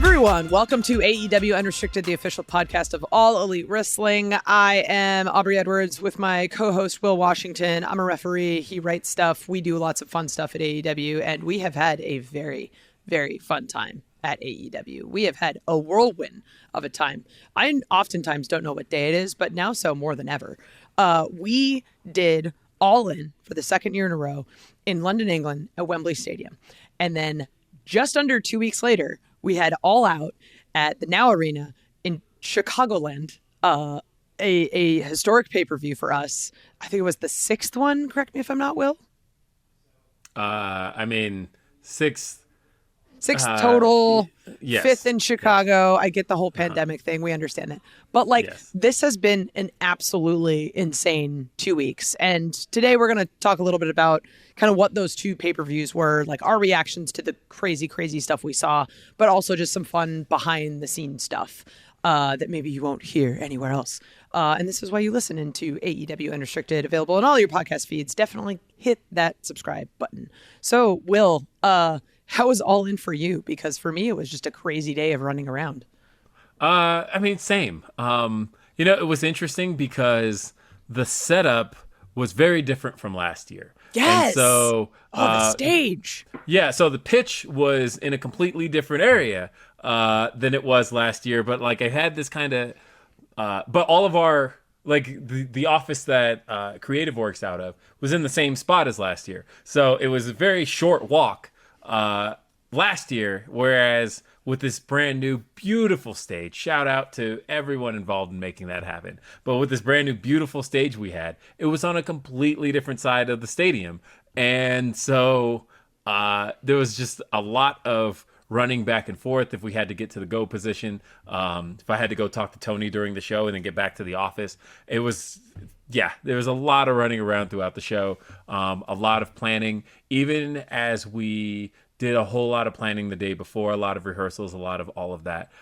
everyone. Welcome to AEW Unrestricted, the official podcast of All Elite Wrestling. I am Aubrey Edwards with my co-host Will Washington. I'm a referee. He writes stuff. We do lots of fun stuff at AEW, and we have had a very, very fun time at AEW. We have had a whirlwind of a time. I oftentimes don't know what day it is, but now so more than ever. We did All In for the second year in a row in London, England at Wembley Stadium. And then just under 2 weeks later, we had All Out at the Now Arena in Chicagoland, a historic pay-per-view for us. I think it was the sixth one. Correct me if I'm not, Will. Sixth total. Yes. Fifth in Chicago. Yes. I get the whole pandemic thing. We understand that. But This has been an absolutely insane 2 weeks. And today we're going to talk a little bit about kind of what those two pay-per-views were, like our reactions to the crazy, crazy stuff we saw, but also just some fun behind-the-scenes stuff that maybe you won't hear anywhere else. And this is why you listen into AEW Unrestricted, available on all your podcast feeds. Definitely hit that subscribe button. So, Will, how was All In for you? Because for me, it was just a crazy day of running around. Same. It was interesting because the setup was very different from last year. Yes. And so, the stage. Yeah. So the pitch was in a completely different area than it was last year. But I had this kind of, but all of our, the office that Creative works out of was in the same spot as last year. So it was a very short walk last year, whereas with this brand new beautiful stage, shout out to everyone involved in making that happen, but with this brand new beautiful stage we had, it was on a completely different side of the stadium. And so there was just a lot of running back and forth if we had to get to the go position, if I had to go talk to Tony during the show and then get back to the office. It was, there was a lot of running around throughout the show, a lot of planning, even as we did a whole lot of planning the day before, a lot of rehearsals, a lot of all of that.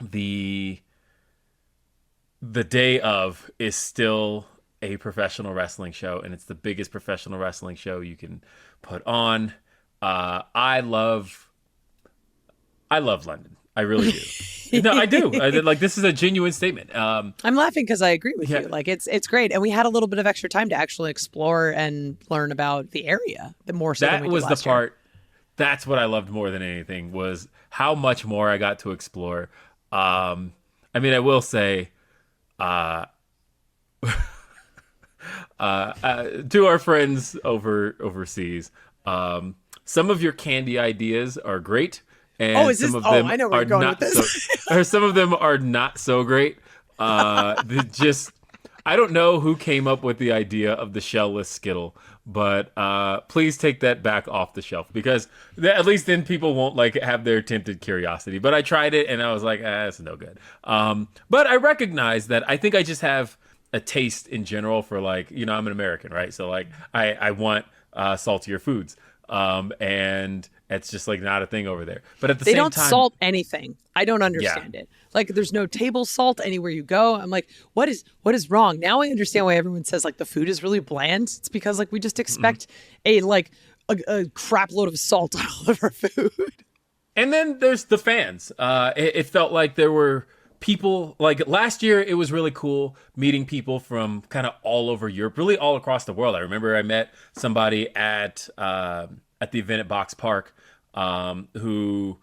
The day of is still a professional wrestling show, and it's the biggest professional wrestling show you can put on. I love London. I really do. No, I do. This is a genuine statement. I'm laughing because I agree with you. It's great, and we had a little bit of extra time to actually explore and learn about the area. The more so that than we was did the last part. Year. That's what I loved more than anything, was how much more I got to explore. I will say, to our friends overseas, some of your candy ideas are great. And is this? I know where you're going with this. Or some of them are not so great. I don't know who came up with the idea of the shellless Skittle, but please take that back off the shelf, because at least then people won't have their tinted curiosity. But I tried it and I was like, it's no good. But I recognize that I think I just have a taste in general for I'm an American, right? So I want saltier foods. And it's just not a thing over there. But at the same time, they don't salt anything. I don't understand it. There's no table salt anywhere you go. I'm like, what is wrong? Now I understand why everyone says the food is really bland. It's because we just expect a crap load of salt on all of our food. And then there's the fans. It felt like there were people, last year it was really cool meeting people from kind of all over Europe, really all across the world. I remember I met somebody at the event at Box Park who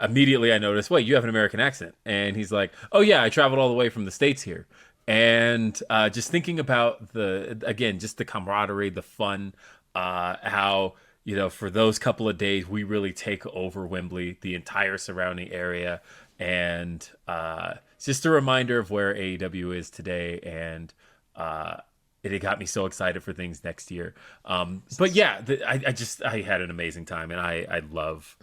immediately I noticed, wait, you have an American accent. And he's like, oh yeah, I traveled all the way from the States here. And just thinking about just the camaraderie, the fun, how, for those couple of days, we really take over Wembley, the entire surrounding area. And it's just a reminder of where AEW is today. And it got me so excited for things next year. But yeah, I had an amazing time, and I love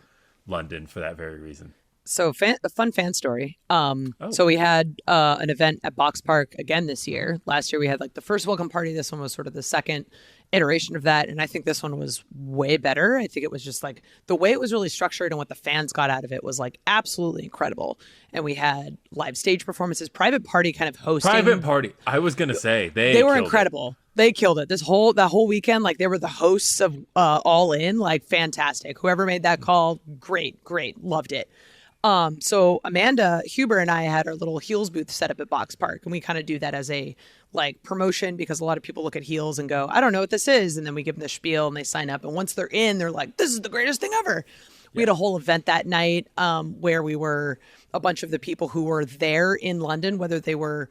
London for that very reason. So a fun fan story. Oh. So we had an event at Box Park again this year. Last year we had like the first welcome party. This one was sort of the second iteration of that. And I think this one was way better. I think it was just like the way it was really structured and what the fans got out of it was like absolutely incredible. And we had live stage performances, private party kind of hosting. Private party. I was going to say they were incredible. They killed it. That whole weekend, like they were the hosts of All In, like fantastic. Whoever made that call, great, loved it. So Amanda Huber and I had our little heels booth set up at Box Park, and we kind of do that as a like promotion because a lot of people look at heels and go, I don't know what this is. And then we give them the spiel and they sign up. And once they're in, they're like, this is the greatest thing ever. We had a whole event that night where we were a bunch of the people who were there in London, whether they were,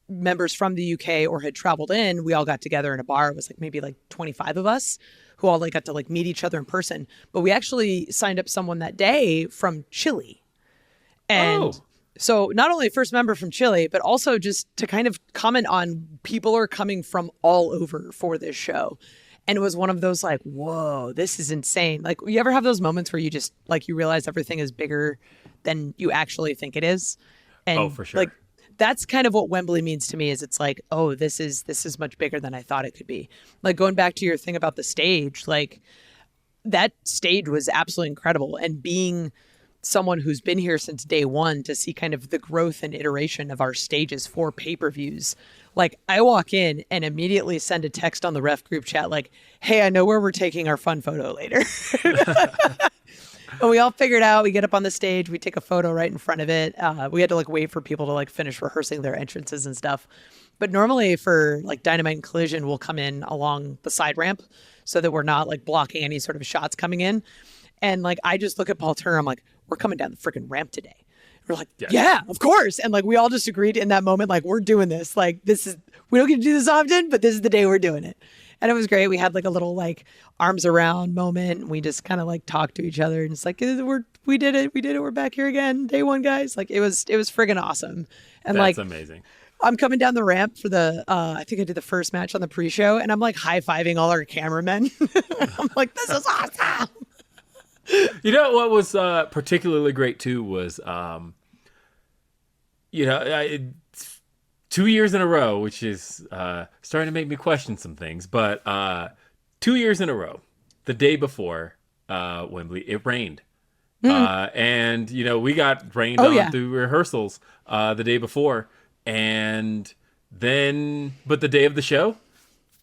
members from the UK or had traveled in, we all got together in a bar. It was like maybe like 25 of us who all like got to like meet each other in person. But we actually signed up someone that day from Chile. And so not only first member from Chile, but also just to kind of comment on people are coming from all over for this show. And it was one of those like, whoa, this is insane. Like, you ever have those moments where you just like, you realize everything is bigger than you actually think it is? And for sure. Like, that's kind of what Wembley means to me is it's like, oh, this is much bigger than I thought it could be. Like going back to your thing about the stage, like that stage was absolutely incredible. And being someone who's been here since day one to see kind of the growth and iteration of our stages for pay-per-views. Like I walk in and immediately send a text on the ref group chat like, hey, I know where we're taking our fun photo later. And we all figured out, we get up on the stage, we take a photo right in front of it. We had to like wait for people to like finish rehearsing their entrances and stuff. But normally for like Dynamite and Collision, we'll come in along the side ramp so that we're not like blocking any sort of shots coming in. And like, I just look at Paul Turner, I'm like, we're coming down the freaking ramp today. We're like, yeah, of course. And like, we all just agreed in that moment, like, we're doing this. Like, we don't get to do this often, but this is the day we're doing it. And it was great. We had like a little like arms around moment. We just kind of like talked to each other and it's like, we did it. We're back here again. Day one, guys. Like it was friggin' awesome. And that's like, amazing. I'm coming down the ramp for the, I think I did the first match on the pre-show and I'm like high-fiving all our cameramen. I'm like, this is awesome. You know, what was particularly great too was, 2 years in a row, which is starting to make me question some things, but 2 years in a row, the day before Wembley, it rained. And, we got rained on through rehearsals the day before. And then, but the day of the show,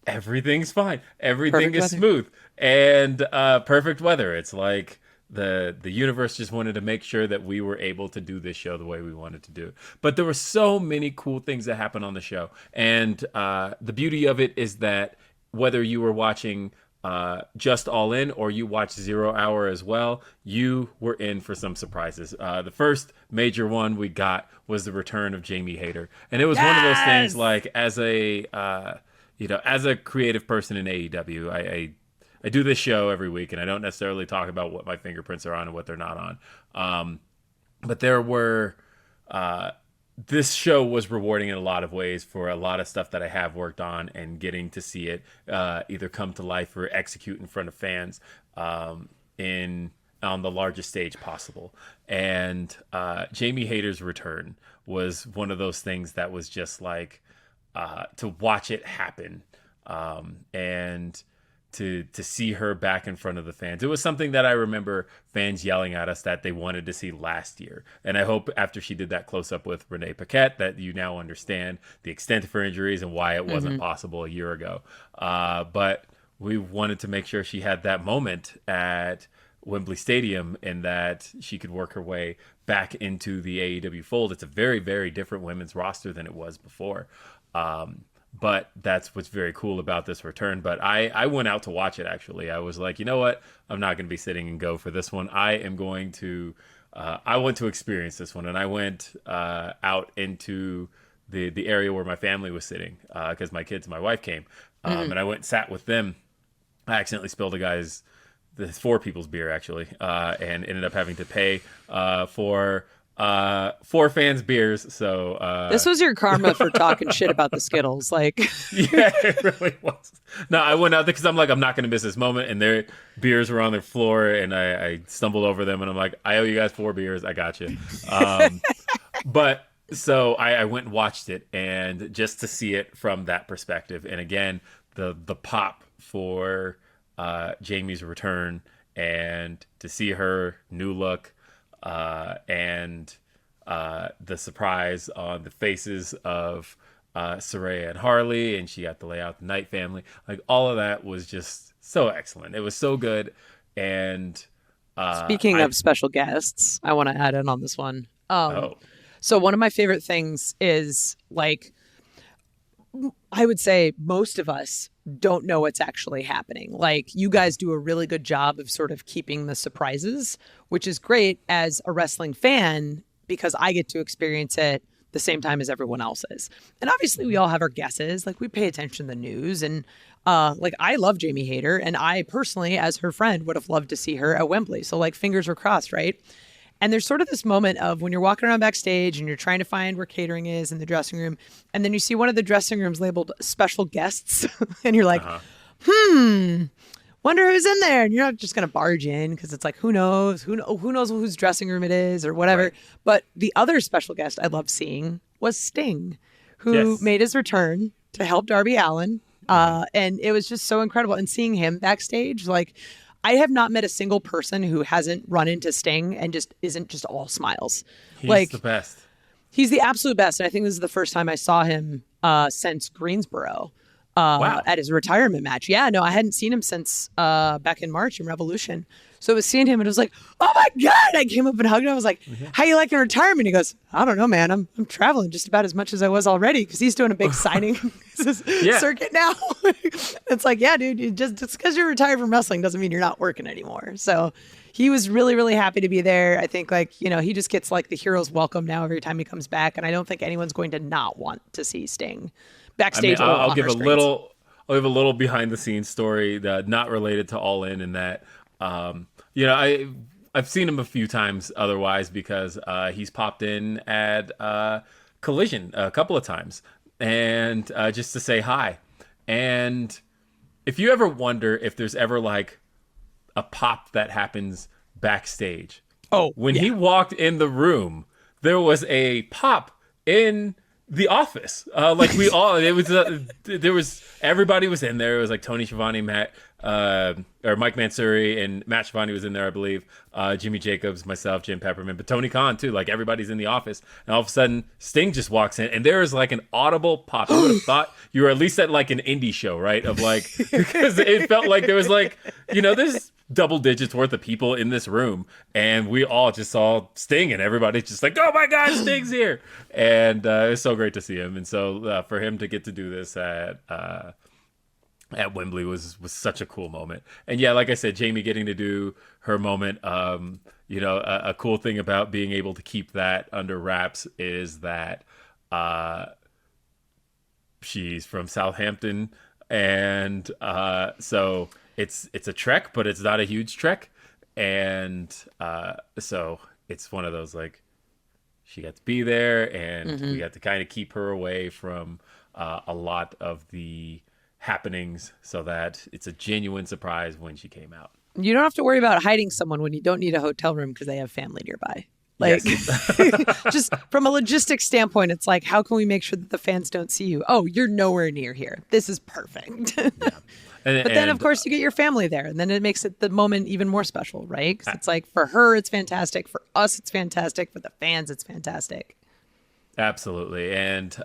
everything's fine. Everything is smooth and perfect weather. It's like the universe just wanted to make sure that we were able to do this show the way we wanted to do it. But there were so many cool things that happened on the show. And the beauty of it is that whether you were watching just All In or you watched 0 Hour as well, you were in for some surprises. The first major one we got was the return of Jamie Hayter. And it was one of those things like as a creative person in AEW, I do this show every week, and I don't necessarily talk about what my fingerprints are on and what they're not on. But there were, this show was rewarding in a lot of ways for a lot of stuff that I have worked on and getting to see it either come to life or execute in front of fans on the largest stage possible. And Jamie Hayter's return was one of those things that was just like to watch it happen and to see her back in front of the fans. It was something that I remember fans yelling at us that they wanted to see last year. And I hope after she did that close-up with Renee Paquette that you now understand the extent of her injuries and why it wasn't possible a year ago. But we wanted to make sure she had that moment at Wembley Stadium and that she could work her way back into the AEW fold. It's a very, very different women's roster than it was before. But that's what's very cool about this return. But I went out to watch it, actually. I was like, you know what? I'm not going to be sitting and go for this one. I am going to I want to experience this one. And I went out into the area where my family was sitting because my kids and my wife came. And I went and sat with them. I accidentally spilled the 4 people's beer, actually, and ended up having to pay for 4 fans beers. So this was your karma for talking shit about the Skittles. Like, yeah, it really was. No, I went out there because I'm like, I'm not going to miss this moment. And their beers were on the floor, and I stumbled over them, and I'm like, I owe you guys 4 beers. I got you. But so I went and watched it, and just to see it from that perspective, and again, the pop for Jamie's return, and to see her new look, and the surprise on the faces of Saraya and Harley, and she got to lay out the Knight family. Like, all of that was just so excellent. It was so good. And speaking of special guests, I want to add in on this one. So one of my favorite things is, like, I would say most of us don't know what's actually happening. Like, you guys do a really good job of sort of keeping the surprises, which is great as a wrestling fan, because I get to experience it the same time as everyone else is. And obviously we all have our guesses. Like, we pay attention to the news, and like, I love Jamie Hayter, and I personally, as her friend, would have loved to see her at Wembley. So, like, fingers were crossed, right? And there's sort of this moment of when you're walking around backstage and you're trying to find where catering is in the dressing room, and then you see one of the dressing rooms labeled special guests, and you're like, wonder who's in there. And you're not just going to barge in because it's like, who knows? Who knows whose dressing room it is or whatever. Right. But the other special guest I loved seeing was Sting, who made his return to help Darby Allin. And it was just so incredible. And seeing him backstage, like, I have not met a single person who hasn't run into Sting and just isn't just all smiles. He's like, the best. He's the absolute best. And I think this is the first time I saw him since Greensboro. At his retirement match. Yeah, no, I hadn't seen him since back in March in Revolution. So I was seeing him and it was like, oh my God. I came up and hugged him. I was like, how you liking retirement? He goes, I don't know, man. I'm traveling just about as much as I was already, because he's doing a big signing circuit now. It's like, yeah, dude, just because you're retired from wrestling doesn't mean you're not working anymore. So he was really, really happy to be there. I think, like, you know, he just gets like the hero's welcome now every time he comes back. And I don't think anyone's going to not want to see Sting backstage. I mean, I'll give a little behind the scenes story that not related to All In that, you know, I've seen him a few times otherwise, because he's popped in at Collision a couple of times, and just to say hi. And if you ever wonder if there's ever like a pop that happens backstage, when he walked in the room, there was a pop in the office. Like, we all, it was, there was, everybody was in there. It was like Tony Schiavone, Mike Mansouri, and Matt Schiavone was in there, I believe. Jimmy Jacobs, myself, Jim Peppermint, but Tony Khan too. Like, everybody's in the office, and all of a sudden Sting just walks in, and there is like an audible pop. You would have thought you were at least at like an indie show, right? Of like, because it felt like there was like, you know, there's double digits worth of people in this room, and we all just saw Sting, and everybody's just like, oh my God, Sting's here. And it was so great to see him. And so for him to get to do this at Wembley was such a cool moment. And yeah, like I said, Jamie getting to do her moment, you know, a cool thing about being able to keep that under wraps is that she's from Southampton, and so it's a trek, but it's not a huge trek. And so it's one of those, like, she got to be there, and we got to kind of keep her away from a lot of the happenings, so that it's a genuine surprise when she came out. You don't have to worry about hiding someone when you don't need a hotel room because they have family nearby. Like, just from a logistics standpoint, it's like, how can we make sure that the fans don't see you? Oh, you're nowhere near here. This is perfect. But then, of course, you get your family there, and then it makes it the moment even more special, right? Because it's like, for her, it's fantastic. For us, it's fantastic. For the fans, it's fantastic. Absolutely. And,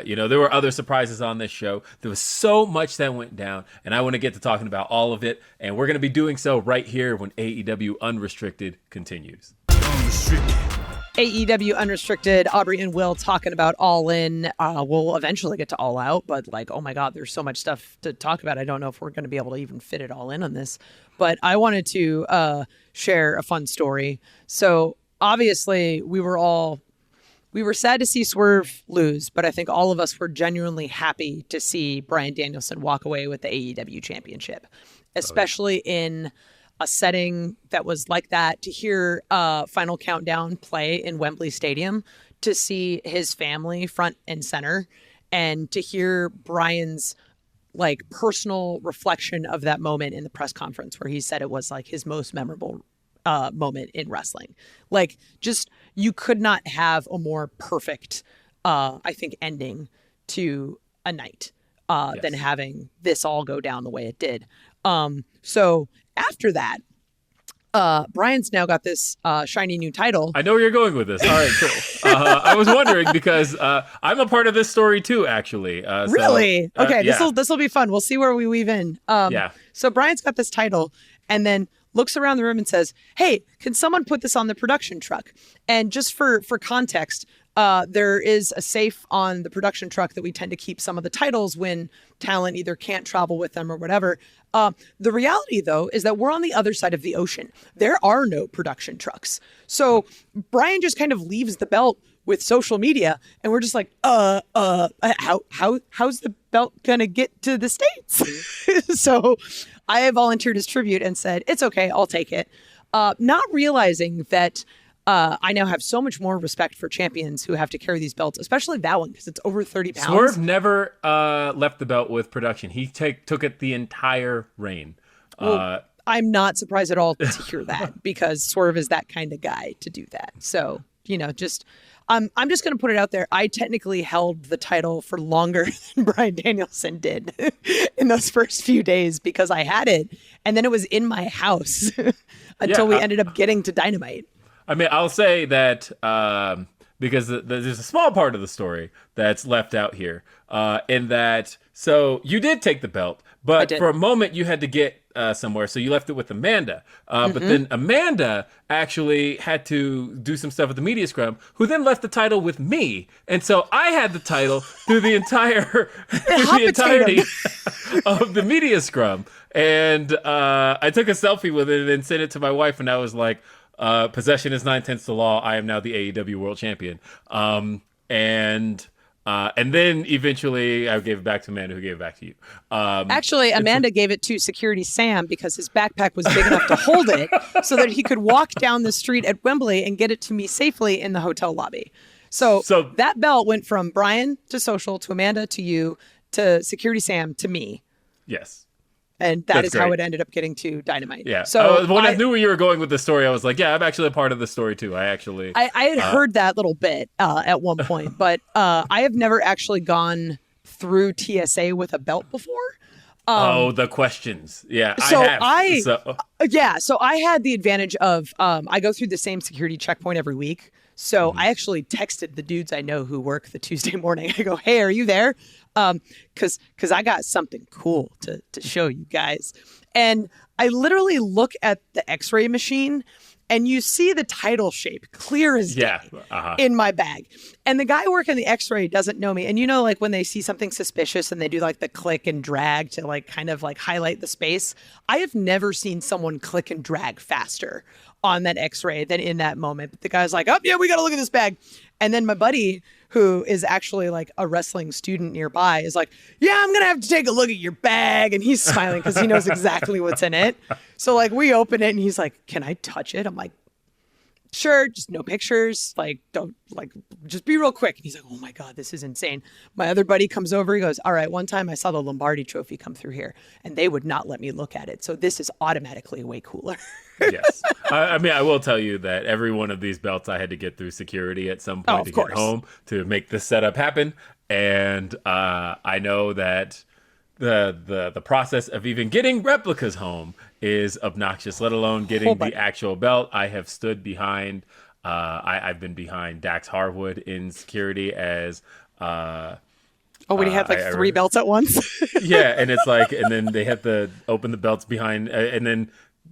you know, there were other surprises on this show. There was so much that went down, and I want to get to talking about all of it. And we're going to be doing so right here when AEW Unrestricted continues. AEW Unrestricted, Aubrey and Will talking about All In. We'll eventually get to All Out, but like, oh my God, there's so much stuff to talk about. I don't know if we're going to be able to even fit it all in on this, but I wanted to share a fun story. So obviously we were sad to see Swerve lose, but I think all of us were genuinely happy to see Bryan Danielson walk away with the AEW championship, especially in a setting that was like that, to hear Final Countdown play in Wembley Stadium, to see his family front and center, and to hear Bryan's like personal reflection of that moment in the press conference where he said it was like his most memorable moment in wrestling. Like, just, you could not have a more perfect, I think, ending to a night than having this all go down the way it did. So after that, Bryan's now got this shiny new title. I know where you're going with this. All right, cool. I was wondering because I'm a part of this story too, actually. Really? So, okay, this will be fun. We'll see where we weave in. So Bryan's got this title, and then looks around the room and says, "Hey, can someone put this on the production truck?" And just for context, there is a safe on the production truck that we tend to keep some of the titles when talent either can't travel with them or whatever. The reality, though, is that we're on the other side of the ocean. There are no production trucks. So Bryan just kind of leaves the belt with social media, and we're just like, how's the belt gonna get to the States? So I volunteered as tribute and said, it's okay, I'll take it. Not realizing that I now have so much more respect for champions who have to carry these belts, especially that one, because it's over 30 pounds. Swerve never left the belt with production. He took it the entire reign. Well, I'm not surprised at all to hear that, because Swerve is that kind of guy to do that. So, just... I'm just going to put it out there. I technically held the title for longer than Bryan Danielson did in those first few days, because I had it, and then it was in my house until we ended up getting to Dynamite. I mean, I'll say that because there's a small part of the story that's left out here, in that, so you did take the belt, but for a moment you had to get somewhere, so you left it with Amanda. But then Amanda actually had to do some stuff with the media scrum, who then left the title with me, and so I had the title through the entirety of the media scrum. And I took a selfie with it and then sent it to my wife, and I was like, possession is 9/10 the law. I am now the AEW World Champion. And then eventually I gave it back to Amanda, who gave it back to you. Actually, Amanda gave it to Security Sam because his backpack was big enough to hold it so that he could walk down the street at Wembley and get it to me safely in the hotel lobby. So that belt went from Bryan to Social to Amanda to you to Security Sam to me. Yes. And that's how it ended up getting to Dynamite. Yeah. So when I knew where you were going with the story, I was like, yeah, I'm actually a part of the story too. I had heard that little bit at one point, but I have never actually gone through TSA with a belt before. The questions. Yeah, so I have. So I had the advantage of I go through the same security checkpoint every week. So I actually texted the dudes I know who work the Tuesday morning. I go, "Hey, are you there? Because I got something cool to show you guys." And I literally look at the X-ray machine, and you see the title shape clear as day in my bag. And the guy working the X-ray doesn't know me. And like when they see something suspicious and they do like the click and drag to like kind of like highlight the space, I have never seen someone click and drag faster on that X-ray than in that moment. But the guy's like, "Oh yeah, we got to look at this bag." And then my buddy, who is actually like a wrestling student nearby, is like, "Yeah, I'm going to have to take a look at your bag." And he's smiling because he knows exactly what's in it. So like we open it and he's like, "Can I touch it?" I'm like, "Sure, just no pictures. Like, don't, like, just be real quick." And he's like, "Oh my God, this is insane." My other buddy comes over. He goes, "All right, one time I saw the Lombardi trophy come through here and they would not let me look at it. So this is automatically way cooler." Yes. I mean, I will tell you that every one of these belts I had to get through security at some point to get home to make this setup happen. And I know that the process of even getting replicas home is obnoxious, let alone getting the actual belt. I have stood behind, I've been behind Dax Harwood in security as... when he had like three belts at once? Yeah, and it's like, and then they have to open the belts behind, and then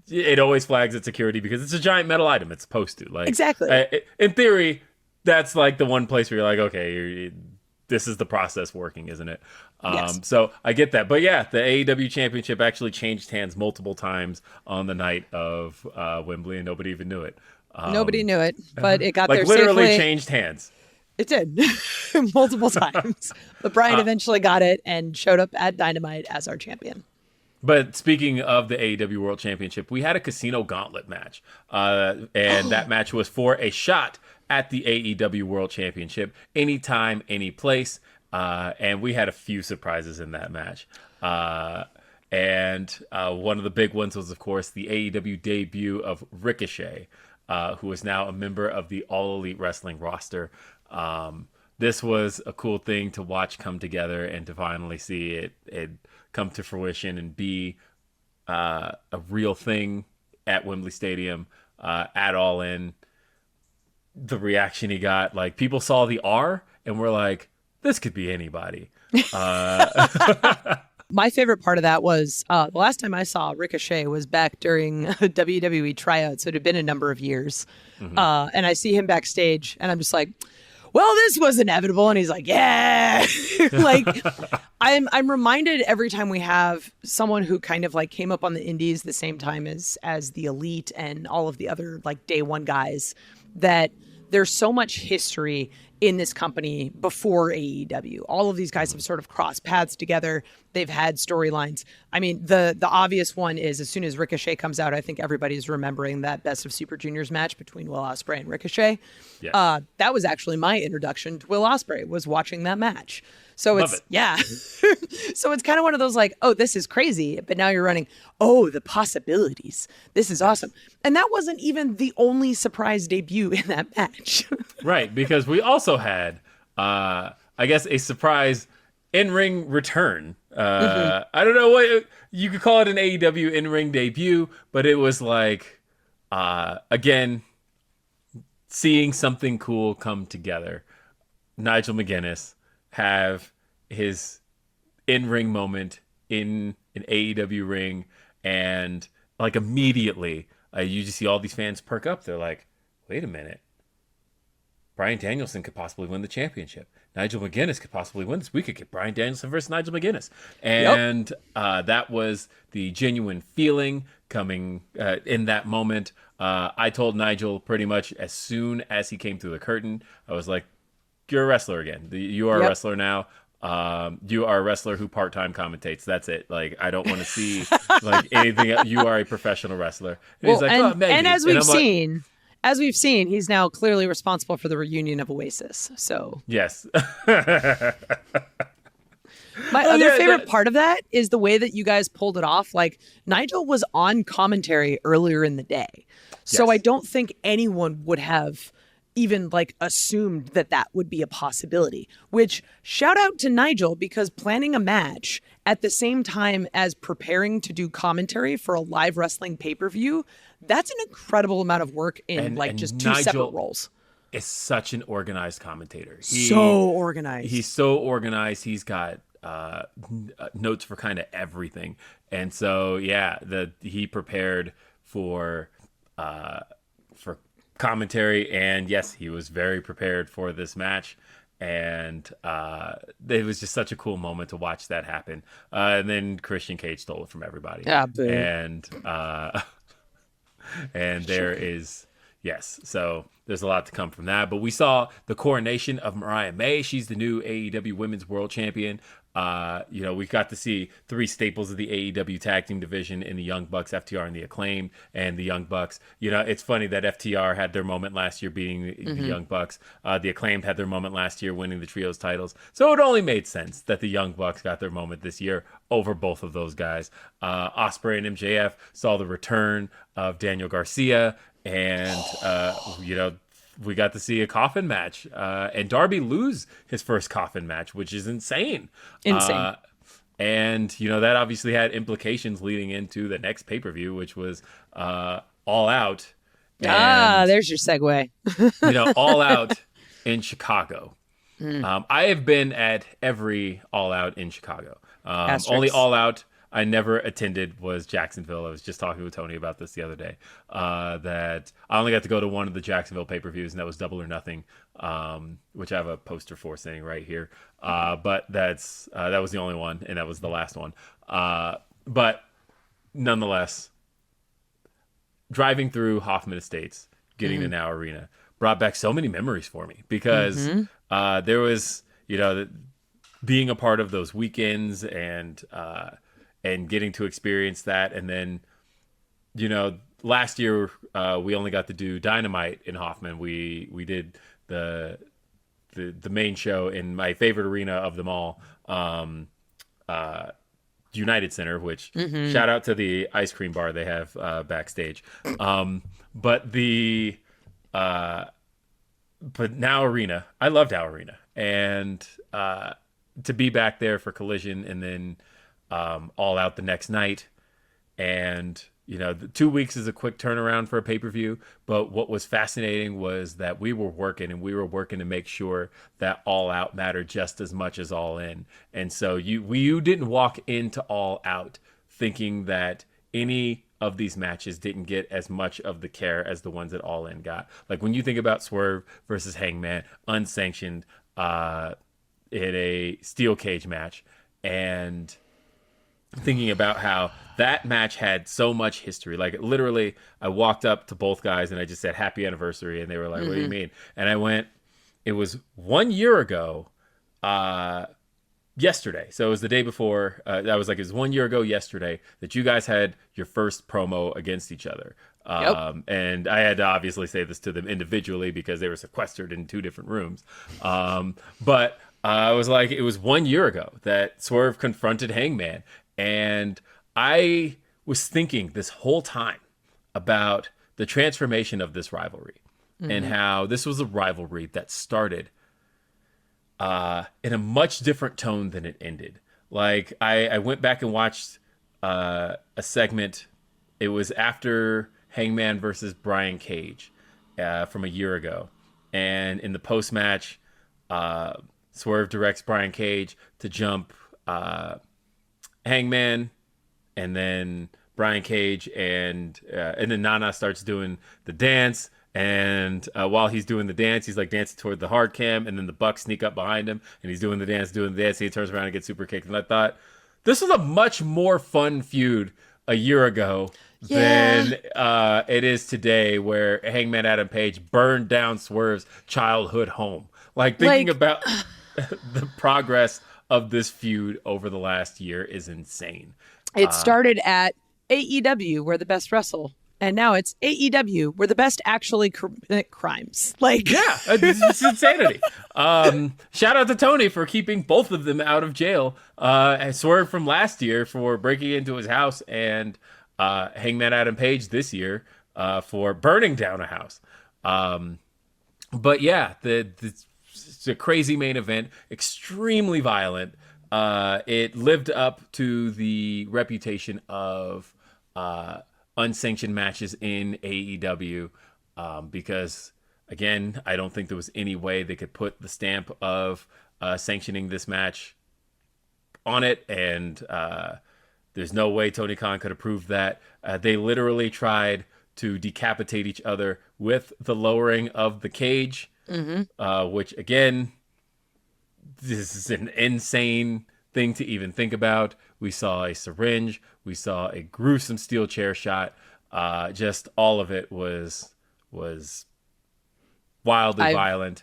it always flags at security because it's a giant metal item. It's supposed to. Like, exactly. In theory, that's like the one place where you're like, okay, this is the process working, isn't it? Yes. So I get that. But yeah, the AEW Championship actually changed hands multiple times on the night of Wembley, and nobody even knew it. Nobody knew it, but it got like there literally safely. Changed hands. It did multiple times. But Bryan eventually got it and showed up at Dynamite as our champion. But speaking of the AEW World Championship, we had a casino gauntlet match. And that match was for a shot at the AEW World Championship, anytime, any place. And we had a few surprises in that match. And one of the big ones was, of course, the AEW debut of Ricochet, who is now a member of the All Elite Wrestling roster. This was a cool thing to watch come together and to finally see it come to fruition and be a real thing at Wembley Stadium, at All In. The reaction he got, like, people saw the R and were like, this could be anybody. My favorite part of that was the last time I saw Ricochet was back during WWE tryouts. So it had been a number of years. And I see him backstage and I'm just like, well, this was inevitable. And he's like, yeah. Like, I'm reminded every time we have someone who kind of like came up on the indies the same time as the Elite and all of the other like day one guys, that there's so much history in this company before AEW. All of these guys have sort of crossed paths together. They've had storylines. I mean, the obvious one is as soon as Ricochet comes out, I think everybody's remembering that Best of Super Juniors match between Will Ospreay and Ricochet. Yes. That was actually my introduction to Will Ospreay, was watching that match. So yeah. So it's kind of one of those like, oh, this is crazy. But now you're running, oh, the possibilities. This is awesome. And that wasn't even the only surprise debut in that match. Right, because we also had, I guess, a surprise in-ring return. I don't know what you could call it, an AEW in-ring debut, but it was like, again, seeing something cool come together. Nigel McGuinness have his in-ring moment in an AEW ring, and like immediately you just see all these fans perk up. They're like, wait a minute, Bryan Danielson could possibly win the championship. Nigel McGuinness could possibly win this. We could get Bryan Danielson versus Nigel McGuinness. And that was the genuine feeling coming in that moment. I told Nigel pretty much as soon as he came through the curtain, I was like, you're a wrestler again. You are a wrestler now. You are a wrestler who part-time commentates. That's it. Like, I don't want to see like anything else. You are a professional wrestler. And he's like, oh, maybe. And as we've seen, he's now clearly responsible for the reunion of Oasis. So yes. My other favorite part of that is the way that you guys pulled it off. Like, Nigel was on commentary earlier in the day. So I don't think anyone would have even like assumed that would be a possibility, which shout out to Nigel, because planning a match at the same time as preparing to do commentary for a live wrestling pay-per-view, that's an incredible amount of work in just two separate roles. Is such an organized commentator. So organized. He's so organized. He's got notes for kind of everything. And so, he prepared for commentary, and yes, he was very prepared for this match, and it was just such a cool moment to watch that happen. And then Christian Cage stole it from everybody. Yeah, boo. And there is so there's a lot to come from that. But we saw the coronation of Mariah May. She's the new AEW Women's World Champion. We got to see three staples of the AEW tag team division in the Young Bucks, FTR, and the Acclaimed. And the Young Bucks, it's funny that FTR had their moment last year beating the Young Bucks. The Acclaimed had their moment last year winning the trios titles. So it only made sense that the Young Bucks got their moment this year over both of those guys. Ospreay and MJF saw the return of Daniel Garcia, and we got to see a coffin match, and Darby lose his first coffin match, which is insane. And that obviously had implications leading into the next pay-per-view, which was All Out. And, there's your segue. All Out in Chicago. I have been at every All Out in Chicago. Only All Out I never attended was Jacksonville. I was just talking with Tony about this the other day. That I only got to go to one of the Jacksonville pay-per-views, and that was Double or Nothing, which I have a poster for sitting right here. But that was the only one, and that was the last one. But nonetheless, driving through Hoffman Estates, getting to Now Arena, brought back so many memories for me, because there was, being a part of those weekends and and getting to experience that. And then, last year we only got to do Dynamite in Hoffman. We did the main show in my favorite arena of them all, United Center, which shout out to the ice cream bar they have backstage. But now Arena, I loved our Arena, and to be back there for Collision and then All Out the next night, and the 2 weeks is a quick turnaround for a pay-per-view, but what was fascinating was that we were working to make sure that All Out mattered just as much as All In. And so you didn't walk into All Out thinking that any of these matches didn't get as much of the care as the ones that All In got. Like when you think about Swerve versus Hangman, unsanctioned, in a steel cage match, and thinking about how that match had so much history. Like literally, I walked up to both guys and I just said happy anniversary, and they were like, what do you mean? And I went, it was 1 year ago yesterday. So it was the day before. I was like, it was 1 year ago yesterday that you guys had your first promo against each other. And I had to obviously say this to them individually because they were sequestered in 2 different rooms. But I was like, it was 1 year ago that Swerve confronted Hangman. And I was thinking this whole time about the transformation of this rivalry and how this was a rivalry that started in a much different tone than it ended. Like I went back and watched a segment. It was after Hangman versus Brian Cage from a year ago. And in the post-match, Swerve directs Brian Cage to jump Hangman, and then Brian Cage and then Nana starts doing the dance, and while he's doing the dance, he's like dancing toward the hard cam, and then the Bucks sneak up behind him, and he's doing the dance, and he turns around and gets super kicked. And I thought, this was a much more fun feud a year ago than it is today, where Hangman Adam Page burned down Swerve's childhood home. Like thinking about the progress of this feud over the last year is insane. It started at AEW, where the best wrestle, and now it's AEW, where the best actually commit crimes. Like, yeah, it's insanity. Shout out to Tony for keeping both of them out of jail. And Swerve from last year for breaking into his house, and Hangman Adam Page this year for burning down a house. But yeah, it's a crazy main event, extremely violent. It lived up to the reputation of unsanctioned matches in AEW because, again, I don't think there was any way they could put the stamp of sanctioning this match on it, and there's no way Tony Khan could have proved that. They literally tried to decapitate each other with the lowering of the cage. Which, again, this is an insane thing to even think about. We saw a syringe. We saw a gruesome steel chair shot. Just all of it was wildly violent.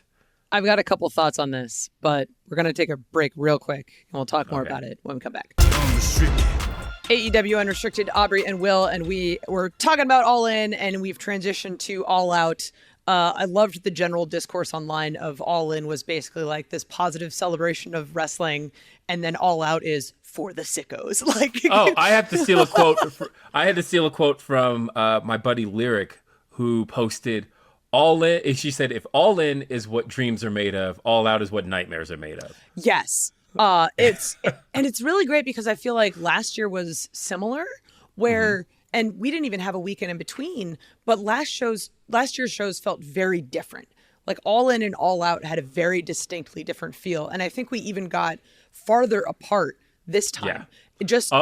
I've got a couple thoughts on this, but we're going to take a break real quick, and we'll talk more about it when we come back. AEW Unrestricted, Aubrey and Will, and we were talking about All In, and we've transitioned to All Out. I loved the general discourse online of All In was basically like this positive celebration of wrestling, and then All Out is for the sickos. Like, I had to steal a quote. I had to steal a quote from my buddy Lyric, who posted, "All In." She said, "If All In is what dreams are made of, All Out is what nightmares are made of." Yes, it's really great because I feel like last year was similar, where. And we didn't even have a weekend in between, but last year's shows felt very different. Like All In and All Out had a very distinctly different feel. And I think we even got farther apart this time. Yeah. Just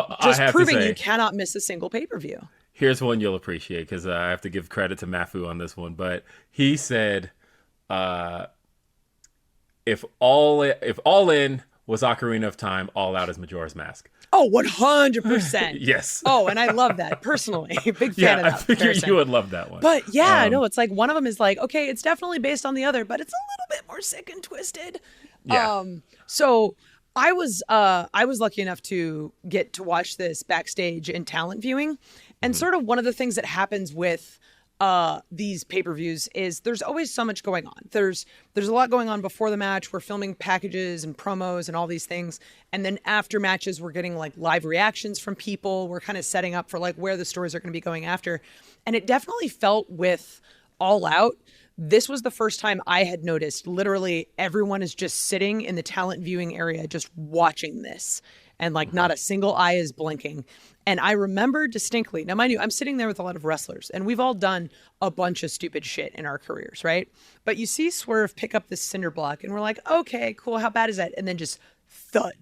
proving you cannot miss a single pay-per-view. Here's one you'll appreciate, because I have to give credit to Mafu on this one. But he said, if All In was Ocarina of Time, All Out is Majora's Mask. Oh, 100%. Yes. Oh, and I love that personally. Big fan of that. I figured you would love that one. But yeah, no, it's like one of them is like, okay, it's definitely based on the other, but it's a little bit more sick and twisted. Yeah. So I was lucky enough to get to watch this backstage in talent viewing. And sort of one of the things that happens with these pay-per-views is there's always so much going on. There's a lot going on before the match. We're filming packages and promos and all these things. And then after matches, we're getting like live reactions from people. We're kind of setting up for like where the stories are going to be going after. And it definitely felt with All Out, this was the first time I had noticed literally everyone is just sitting in the talent viewing area, just watching this. And like not a single eye is blinking. And I remember distinctly, now mind you, I'm sitting there with a lot of wrestlers and we've all done a bunch of stupid shit in our careers, right? But you see Swerve pick up this cinder block and we're like, okay, cool. How bad is that? And then just thud.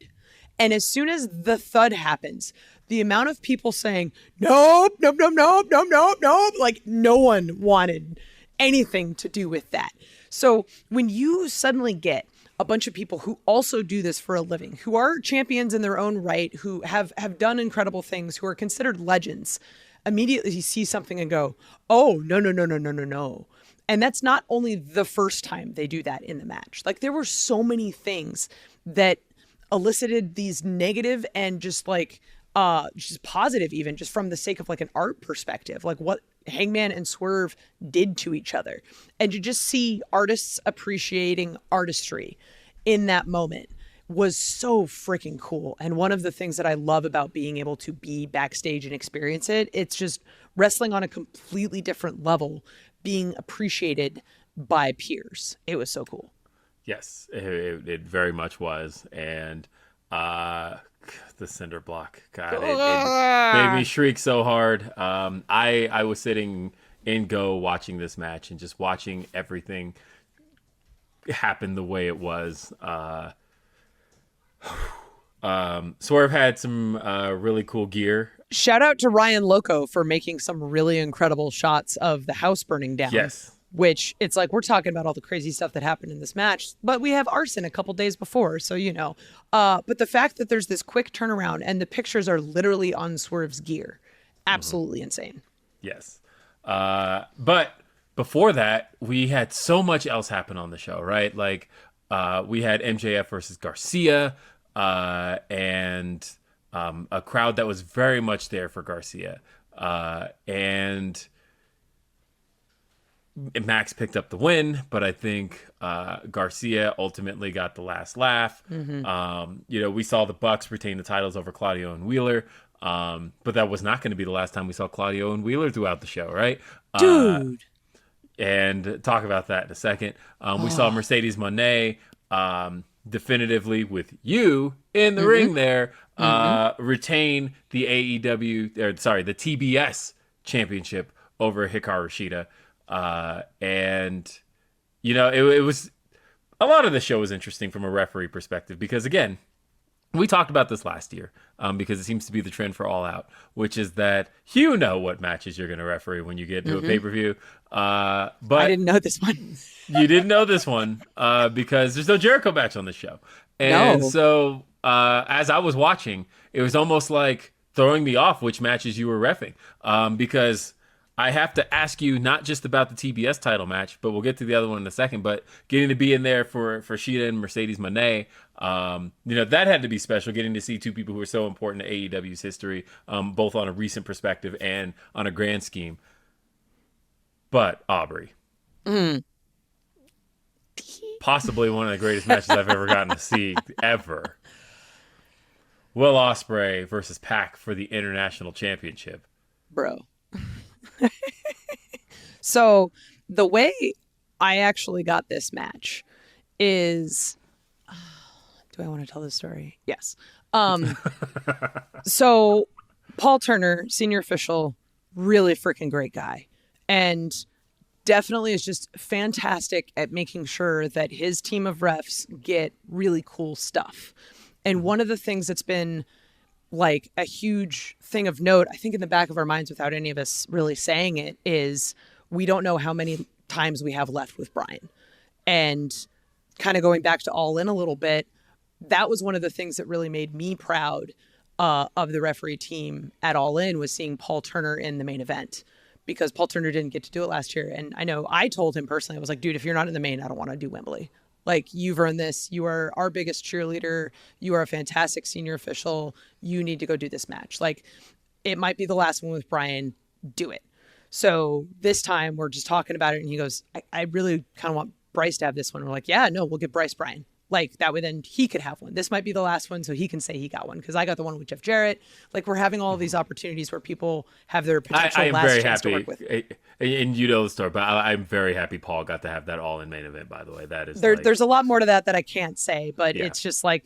And as soon as the thud happens, the amount of people saying, nope, nope, nope, nope, nope, nope, nope, like no one wanted anything to do with that. So when you suddenly get a bunch of people who also do this for a living, who are champions in their own right, who have done incredible things, who are considered legends, immediately you see something and go, oh, no, no, no, no, no, no, no. And that's not only the first time they do that in the match. Like there were so many things that elicited these negative and just like, just positive even, just from the sake of like an art perspective, like what Hangman and Swerve did to each other. And to just see artists appreciating artistry in that moment was so freaking cool. And one of the things that I love about being able to be backstage and experience it, it's just wrestling on a completely different level, being appreciated by peers. It was so cool. Yes, it very much was. And the cinder block, God, it made me shriek so hard. I was sitting in Go watching this match and just watching everything happen the way it was. Swerve had some really cool gear. Shout out to Ryan Loco for making some really incredible shots of the house burning down. Yes. Which it's like, we're talking about all the crazy stuff that happened in this match, but we have arson a couple days before. So, you know, but the fact that there's this quick turnaround and the pictures are literally on Swerve's gear. Absolutely insane. Yes. But before that, we had so much else happen on the show, right? Like we had MJF versus Garcia and a crowd that was very much there for Garcia. And Max picked up the win, but I think Garcia ultimately got the last laugh. You know, we saw the Bucks retain the titles over Claudio and Wheeler, but that was not going to be the last time we saw Claudio and Wheeler throughout the show, right? Dude. And talk about that in a second. We saw Mercedes Moné definitively with you in the ring there retain the the TBS championship over Hikaru Shida. And you know, it was a lot of the show was interesting from a referee perspective because again, we talked about this last year because it seems to be the trend for All Out, which is that you know what matches you're going to referee when you get to a pay-per-view. But I didn't know this one. You didn't know this one because there's no Jericho match on the show. And so as I was watching, it was almost like throwing me off which matches you were reffing because I have to ask you not just about the TBS title match, but we'll get to the other one in a second. But getting to be in there for Shida and Mercedes Moné, you know, that had to be special. Getting to see two people who are so important to AEW's history, both on a recent perspective and on a grand scheme. But Aubrey, possibly one of the greatest matches I've ever gotten to see ever. Will Ospreay versus Pac for the International Championship, bro. So the way I actually got this match is, do I want to tell this story? Yes. So Paul Turner, senior official, really freaking great guy. And definitely is just fantastic at making sure that his team of refs get really cool stuff. And one of the things that's been like a huge thing of note, I think in the back of our minds without any of us really saying it, is we don't know how many times we have left with Brian. And kind of going back to All In a little bit, that was one of the things that really made me proud of the referee team at All In, was seeing Paul Turner in the main event, because Paul Turner didn't get to do it last year. And I know I told him personally, I was like, dude, if you're not in the main, I don't want to do Wembley. Like, you've earned this. You are our biggest cheerleader. You are a fantastic senior official. You need to go do this match. Like, it might be the last one with Brian. Do it. So this time we're just talking about it, and he goes, I really kind of want Bryce to have this one. We're like, yeah, no, we'll give Bryce Brian. Like, that way then he could have one. This might be the last one, so he can say he got one, because I got the one with Jeff Jarrett. Like, we're having all of these opportunities where people have their potential last chance to work with. And you know the story, but I'm very happy Paul got to have that All-In main event, by the way. That is there's a lot more to that I can't say, but it's just like,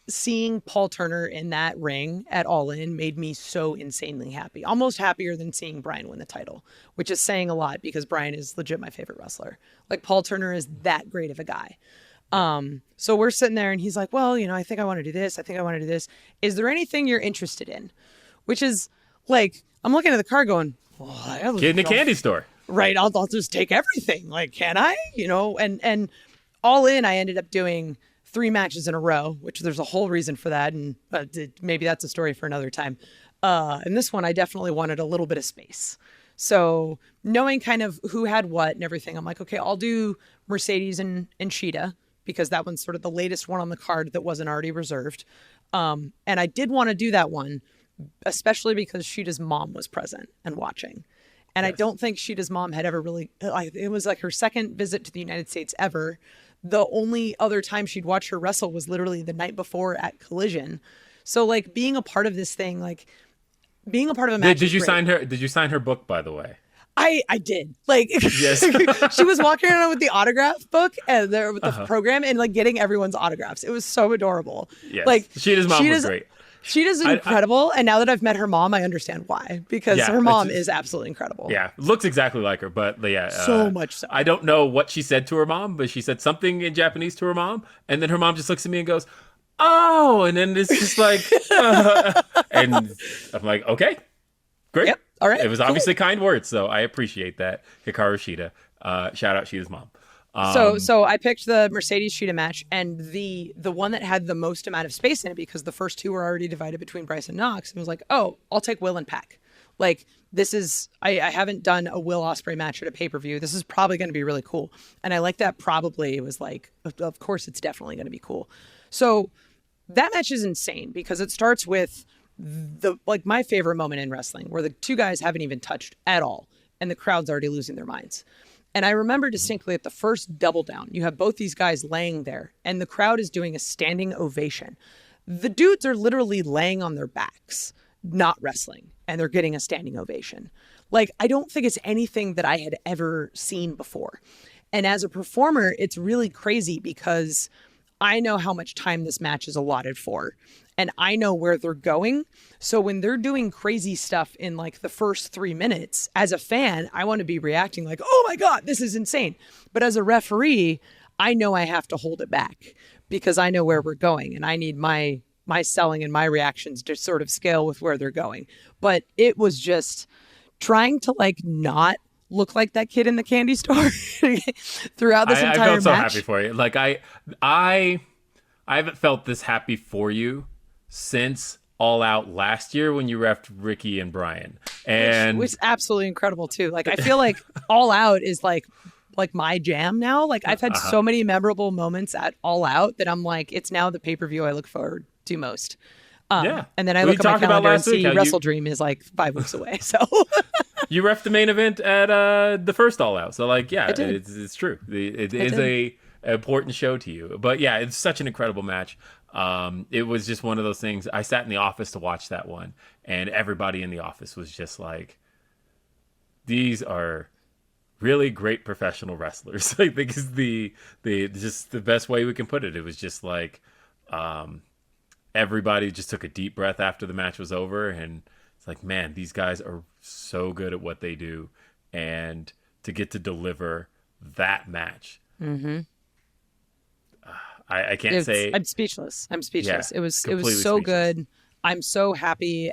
seeing Paul Turner in that ring at All In made me so insanely happy. Almost happier than seeing Brian win the title, which is saying a lot, because Brian is legit my favorite wrestler. Like, Paul Turner is that great of a guy. So we're sitting there, and he's like, well, I think I want to do this. I think I want to do this. Is there anything you're interested in? Which is like, I'm looking at the card going, well, kid in a candy store. Right. I'll just take everything. Like, can I? And All In, I ended up doing 3 matches in a row, which there's a whole reason for that. And maybe that's a story for another time. And this one, I definitely wanted a little bit of space. So knowing kind of who had what and everything, I'm like, okay, I'll do Mercedes and Shida, because that one's sort of the latest one on the card that wasn't already reserved. And I did want to do that one, especially because Shida's mom was present and watching. And yes. I don't think Shida's mom had ever really, it was like her second visit to the United States ever. The only other time she'd watch her wrestle was literally the night before at Collision. So like, being a part of this thing, like being a part of a match. Did you sign her book, by the way? I did. Like, yes. She was walking around with the autograph book and there with the program and like getting everyone's autographs. It was so adorable. Yes. Like, Shida's mom was great. Shida's incredible. And now that I've met her mom, I understand why, because her mom is absolutely incredible. Yeah. Looks exactly like her, but yeah. So much so. I don't know what she said to her mom, but she said something in Japanese to her mom. And then her mom just looks at me and goes, oh, and then it's just like, and I'm like, okay, great. Yep. All right. It was obviously kind words, so I appreciate that. Hikaru Shida. Shout out Shida's mom. So I picked the Mercedes Shida match, and the one that had the most amount of space in it, because the first two were already divided between Bryce and Knox, and was like, oh, I'll take Will and Pac. Like, this is, I haven't done a Will Ospreay match at a pay-per-view. This is probably going to be really cool. And I like that probably. It was like, of course it's definitely going to be cool. So that match is insane, because it starts with my favorite moment in wrestling, where the two guys haven't even touched at all, and the crowd's already losing their minds. And I remember distinctly at the first double down, you have both these guys laying there, and the crowd is doing a standing ovation. The dudes are literally laying on their backs, not wrestling, and they're getting a standing ovation. Like, I don't think it's anything that I had ever seen before. And as a performer, it's really crazy, because I know how much time this match is allotted for, and I know where they're going. So when they're doing crazy stuff in like the first 3 minutes, as a fan, I want to be reacting like, oh my God, this is insane. But as a referee, I know I have to hold it back, because I know where we're going, and I need my selling and my reactions to sort of scale with where they're going. But it was just trying to like not look like that kid in the candy store throughout this entire match. I felt so happy for you. Like, I haven't felt this happy for you since All Out last year, when you reffed Ricky and Brian. And which is absolutely incredible too. Like, I feel like All Out is like my jam now. Like, I've had so many memorable moments at All Out that I'm like, it's now the pay-per-view I look forward to most. And then I look at my calendar and see Wrestle Dream is like 5 weeks away. So you reffed the main event at the first All Out. So like, yeah, it's true. It is a important show to you. But yeah, it's such an incredible match. It was just one of those things. I sat in the office to watch that one, and everybody in the office was just like, these are really great professional wrestlers. I think is the just the best way we can put it. It was just like, everybody just took a deep breath after the match was over, and it's like, man, these guys are so good at what they do, and to get to deliver that match. Mm-hmm. I can't say. I'm speechless. Yeah, it was so speechless. Good. I'm so happy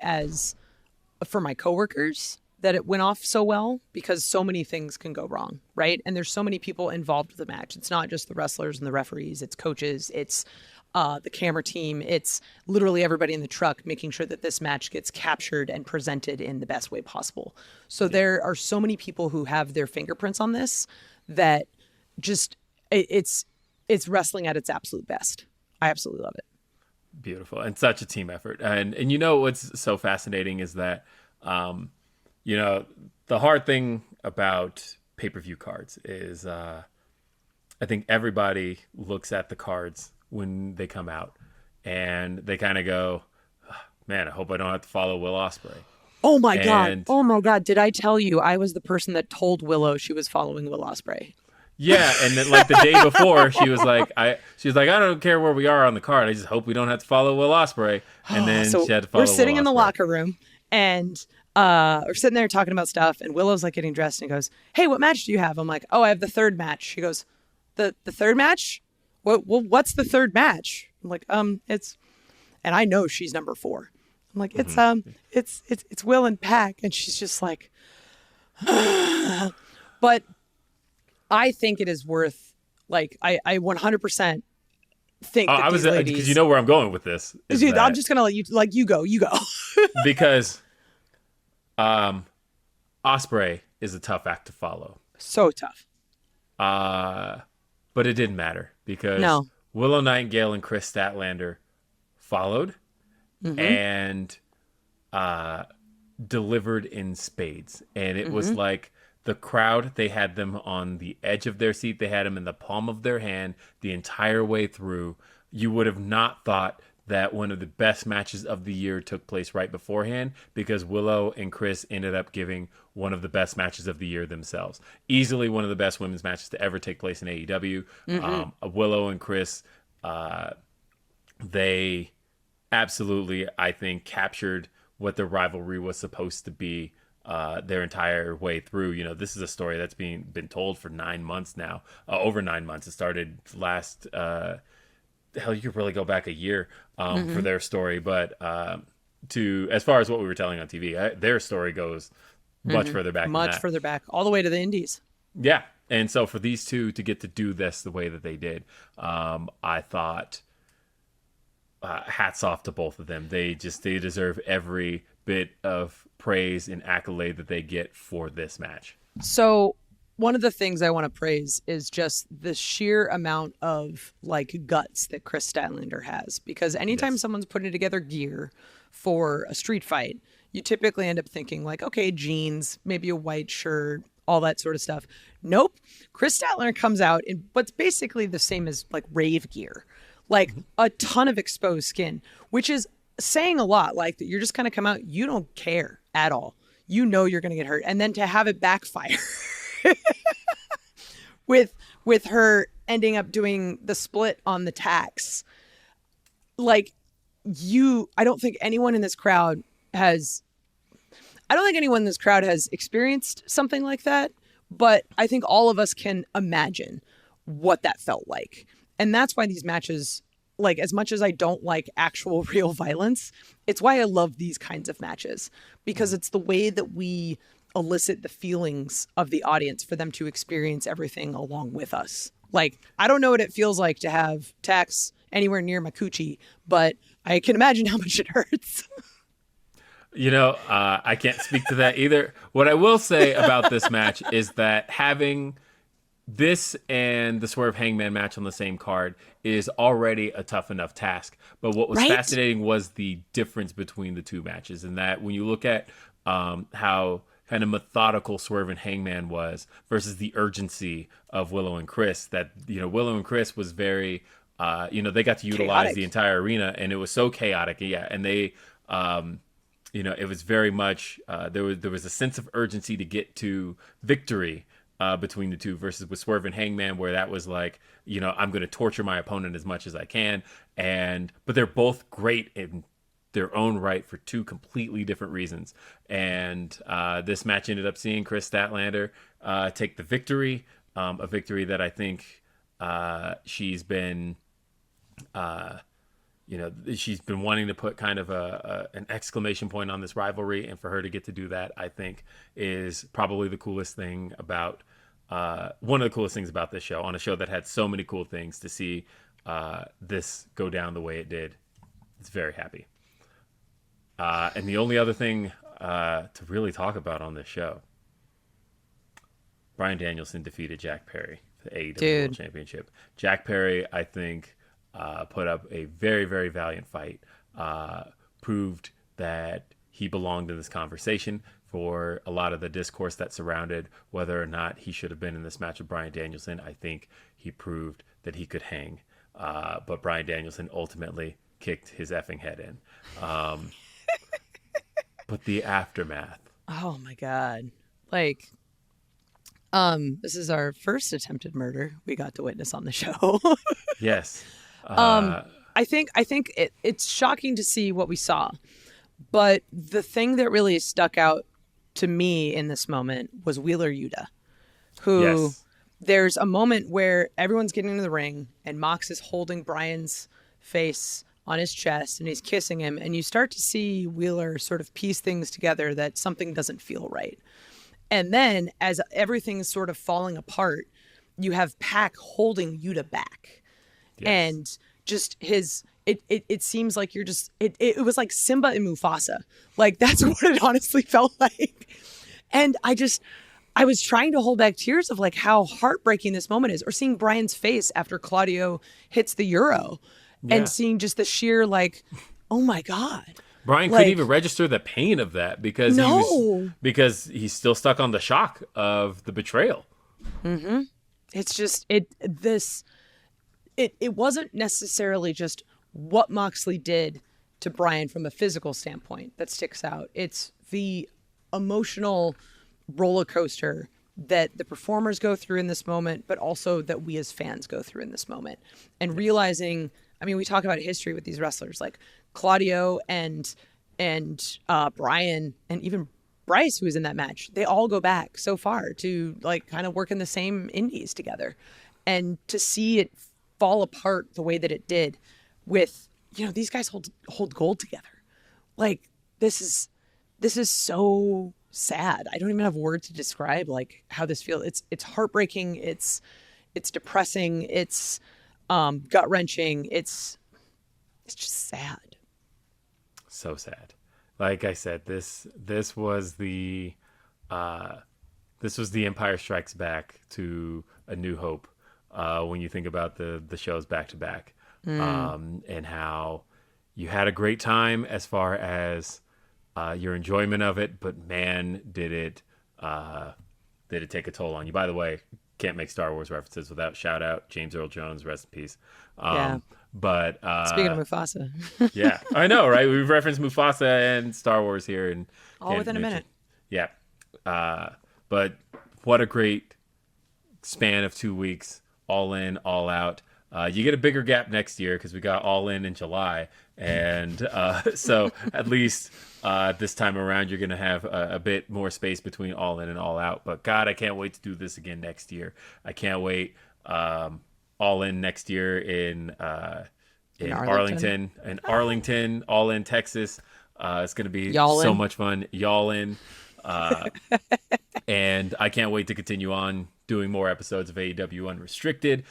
for my coworkers that it went off so well, because so many things can go wrong, right? And there's so many people involved with the match. It's not just the wrestlers and the referees. It's coaches. It's the camera team. It's literally everybody in the truck making sure that this match gets captured and presented in the best way possible. So there are so many people who have their fingerprints on this that just it's it's wrestling at its absolute best. I absolutely love it. Beautiful. And such a team effort. And you know what's so fascinating is that, you know, the hard thing about pay-per-view cards is I think everybody looks at the cards when they come out and they kind of go, oh, man, I hope I don't have to follow Will Ospreay. Oh my God. Did I tell you I was the person that told Willow she was following Will Ospreay? Yeah, and then like the day before, she was like, I don't care where we are on the card. I just hope we don't have to follow Will Ospreay. And then so she had to follow. We're sitting Will in the Ospreay. locker room, and we're sitting there talking about stuff. And Willow's like getting dressed, and goes, "Hey, what match do you have?" I'm like, "Oh, I have the third match." She goes, "The third match? What's the third match?" I'm like, it's," and I know she's number 4. I'm like, it's Will and Pac, and she's just like, but. I think it is worth, like, I 100% think that these ladies... Because you know where I'm going with this. Dude, I'm just going to let you, like, you go. Because Ospreay is a tough act to follow. So tough. But it didn't matter because Willow Nightingale and Kris Statlander followed and delivered in spades. And it was like... The crowd, they had them on the edge of their seat. They had them in the palm of their hand the entire way through. You would have not thought that one of the best matches of the year took place right beforehand because Willow and Chris ended up giving one of the best matches of the year themselves. Easily one of the best women's matches to ever take place in AEW. Willow and Chris, they absolutely, I think, captured what the rivalry was supposed to be. Their entire way through. You know, this is a story that's been told for 9 months now, over 9 months. It started last, hell, you could really go back a year for their story. But as far as what we were telling on TV, their story goes much further back. Much further back, all the way to the Indies. Yeah. And so for these two to get to do this the way that they did, I thought hats off to both of them. They deserve every bit of praise and accolade that they get for this match. So one of the things I want to praise is just the sheer amount of like guts that Kris Statlander has, because anytime someone's putting together gear for a street fight, you typically end up thinking like, okay, jeans, maybe a white shirt, all that sort of stuff. Nope. Kris Statlander comes out in what's basically the same as like rave gear, like a ton of exposed skin, which is saying a lot. Like that you're just going to come out, you don't care at all. You know you're going to get hurt. And then to have it backfire with her ending up doing the split on the tax. Like I don't think anyone in this crowd has experienced something like that, but I think all of us can imagine what that felt like. And that's why these matches, like, as much as I don't like actual real violence, it's why I love these kinds of matches, because it's the way that we elicit the feelings of the audience for them to experience everything along with us. Like, I don't know what it feels like to have tax anywhere near my coochie, but I can imagine how much it hurts. You know, I can't speak to that either. What I will say about this match is that having this and the Swerve Hangman match on the same card is already a tough enough task. But what was fascinating was the difference between the two matches, and that when you look at how kind of methodical Swerve and Hangman was versus the urgency of Willow and Chris, that, you know, Willow and Chris was very, they got to utilize chaotic. The entire arena, and it was so chaotic. Yeah. And they, it was very much, there was a sense of urgency to get to victory between the two, versus with Swerve and Hangman, where that was like, I'm going to torture my opponent as much as I can. But they're both great in their own right for two completely different reasons. And this match ended up seeing Kris Statlander take the victory, a victory that I think she's been, she's been wanting to put kind of an exclamation point on this rivalry, and for her to get to do that, I think, is probably the coolest thing about one of the coolest things about this show, on a show that had so many cool things. To see this go down the way it did, it's very happy. And the only other thing to really talk about on this show, Bryan Danielson defeated Jack Perry the AEW Dude. World Championship. Jack Perry, I think, put up a very, very valiant fight. Proved that he belonged in this conversation for a lot of the discourse that surrounded whether or not he should have been in this match with Bryan Danielson. I think he proved that he could hang. But Bryan Danielson ultimately kicked his effing head in. But the aftermath. Oh my God. Like, this is our first attempted murder we got to witness on the show. Yes. I think it's shocking to see what we saw. But the thing that really stuck out to me in this moment was Wheeler Yuta, who there's a moment where everyone's getting into the ring and Mox is holding Bryan's face on his chest and he's kissing him. And you start to see Wheeler sort of piece things together that something doesn't feel right. And then as everything's sort of falling apart, you have Pac holding Yuta back. Yes. And just it seems like you're just, it was like Simba and Mufasa. Like that's what it honestly felt like. And I was trying to hold back tears of like how heartbreaking this moment is, or seeing Bryan's face after Claudio hits the Euro and seeing just the sheer like, oh my God. Bryan couldn't even register the pain of that because because he's still stuck on the shock of the betrayal. Mm-hmm. It's just it wasn't necessarily just what Moxley did to Bryan from a physical standpoint that sticks out. It's the emotional roller coaster that the performers go through in this moment, but also that we as fans go through in this moment. And realizing, I mean, we talk about history with these wrestlers like Claudio and Bryan and even Bryce, who was in that match. They all go back so far to like kind of work in the same indies together. And to see it fall apart the way that it did with, you know, these guys hold gold together. Like this is so sad. I don't even have words to describe like how this feels. It's heartbreaking. It's depressing. It's gut wrenching. It's just sad. So sad. Like I said, this was the Empire Strikes Back to A New Hope. When you think about the shows back to back, and how you had a great time as far as your enjoyment of it, but man, did it take a toll on you. By the way, can't make Star Wars references without shout out James Earl Jones, rest in peace. But speaking of Mufasa, yeah, I know, right? We've referenced Mufasa and Star Wars here, and all within a minute. Yeah, but what a great span of 2 weeks, all in, all out. You get a bigger gap next year because we got All In July, and so at least this time around you're going to have a bit more space between All In and All Out. But God, I can't wait to do this again next year. I can't wait. All In next year in Arlington, All In Texas. It's going to be so much fun. Y'all in. And I can't wait to continue on doing more episodes of AEW Unrestricted.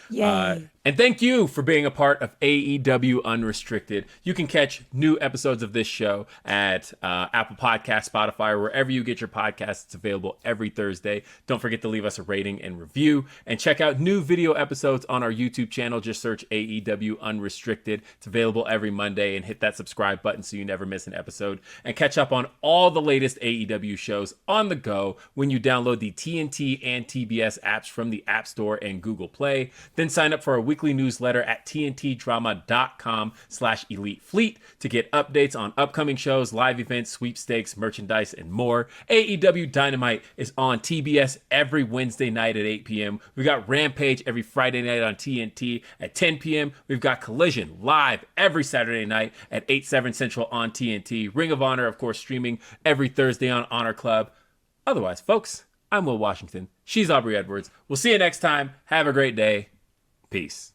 And thank you for being a part of AEW Unrestricted. You can catch new episodes of this show at Apple Podcasts, Spotify, or wherever you get your podcasts. It's available every Thursday. Don't forget to leave us a rating and review. And check out new video episodes on our YouTube channel. Just search AEW Unrestricted. It's available every Monday. And hit that subscribe button so you never miss an episode. And catch up on all the latest AEW shows on the go when you download the TNT and TBS apps from the App Store and Google Play. Then sign up for our weekly newsletter at tntdrama.com/elitefleet to get updates on upcoming shows, live events, sweepstakes, merchandise, and more. AEW Dynamite is on TBS every Wednesday night at 8 p.m. We've got Rampage every Friday night on TNT at 10 p.m. We've got Collision live every Saturday night at 8/7 Central on TNT. Ring of Honor, of course, streaming every Thursday on Honor Club. Otherwise, folks, I'm Will Washington. She's Aubrey Edwards. We'll see you next time. Have a great day. Peace.